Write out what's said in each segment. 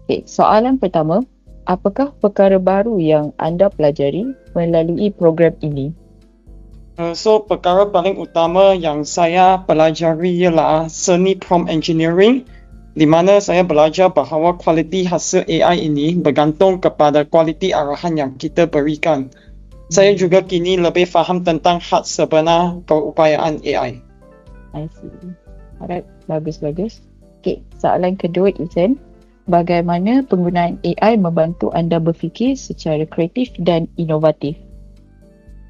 Okay, soalan pertama, apakah perkara baru yang anda pelajari melalui program ini? So, perkara paling utama yang saya pelajari ialah seni prompt engineering, di mana saya belajar bahawa kualiti hasil AI ini bergantung kepada kualiti arahan yang kita berikan. Saya juga kini lebih faham tentang had sebenar keupayaan AI. I see. Alright, bagus-bagus. Okay, soalan kedua Ethan. Bagaimana penggunaan AI membantu anda berfikir secara kreatif dan inovatif?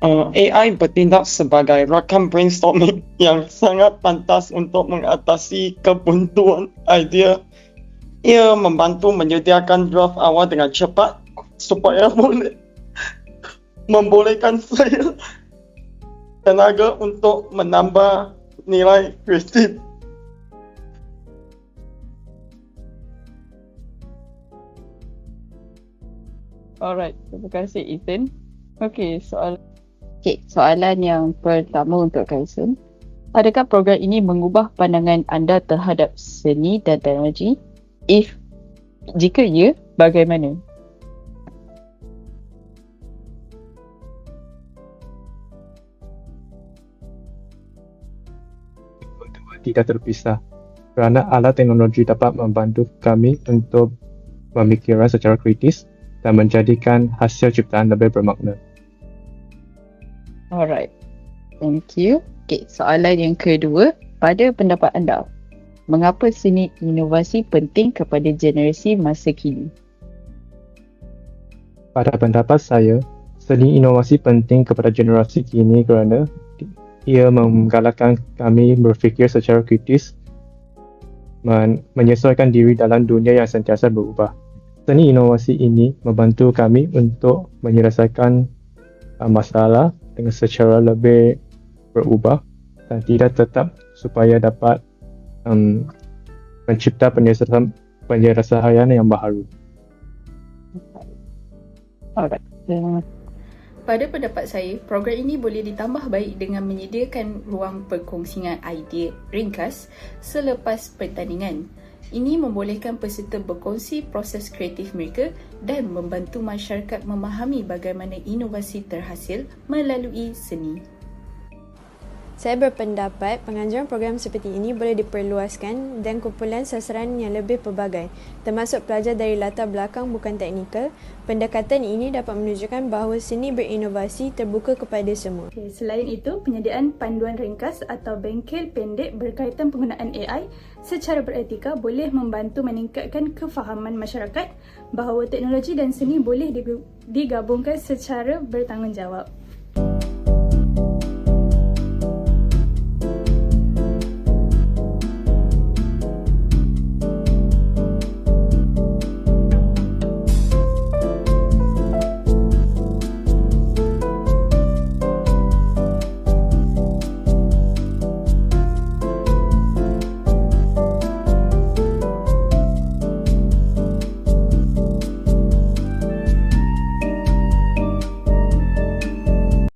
AI bertindak sebagai rakam brainstorming yang sangat pantas untuk mengatasi kebuntuan idea. Ia membantu menyediakan draft awal dengan cepat supaya boleh membolehkan saya tenaga untuk menambah nilai kreatif. Alright, terima kasih Ethan. Okay, soalan yang pertama untuk Kaisen. Adakah program ini mengubah pandangan anda terhadap seni dan teknologi? Jika ya, bagaimana? Tidak terpisah kerana alat teknologi dapat membantu kami untuk memikirkan secara kritis dan menjadikan hasil ciptaan lebih bermakna. Alright, thank you. Okay, soalan yang kedua, pada pendapat anda, mengapa seni inovasi penting kepada generasi masa kini? Pada pendapat saya, seni inovasi penting kepada generasi kini kerana ia menggalakkan kami berfikir secara kritis, menyesuaikan diri dalam dunia yang sentiasa berubah. Seni inovasi ini membantu kami untuk menyelesaikan masalah dengan secara lebih berubah dan tidak tetap supaya dapat mencipta penyelesaian yang baharu. Alright. Pada pendapat saya, program ini boleh ditambah baik dengan menyediakan ruang perkongsian idea ringkas selepas pertandingan. Ini membolehkan peserta berkongsi proses kreatif mereka dan membantu masyarakat memahami bagaimana inovasi terhasil melalui seni. Saya berpendapat penganjuran program seperti ini boleh diperluaskan dan kumpulan sasaran yang lebih pelbagai, termasuk pelajar dari latar belakang bukan teknikal. Pendekatan ini dapat menunjukkan bahawa seni berinovasi terbuka kepada semua. Selain itu, penyediaan panduan ringkas atau bengkel pendek berkaitan penggunaan AI secara beretika boleh membantu meningkatkan kefahaman masyarakat bahawa teknologi dan seni boleh digabungkan secara bertanggungjawab.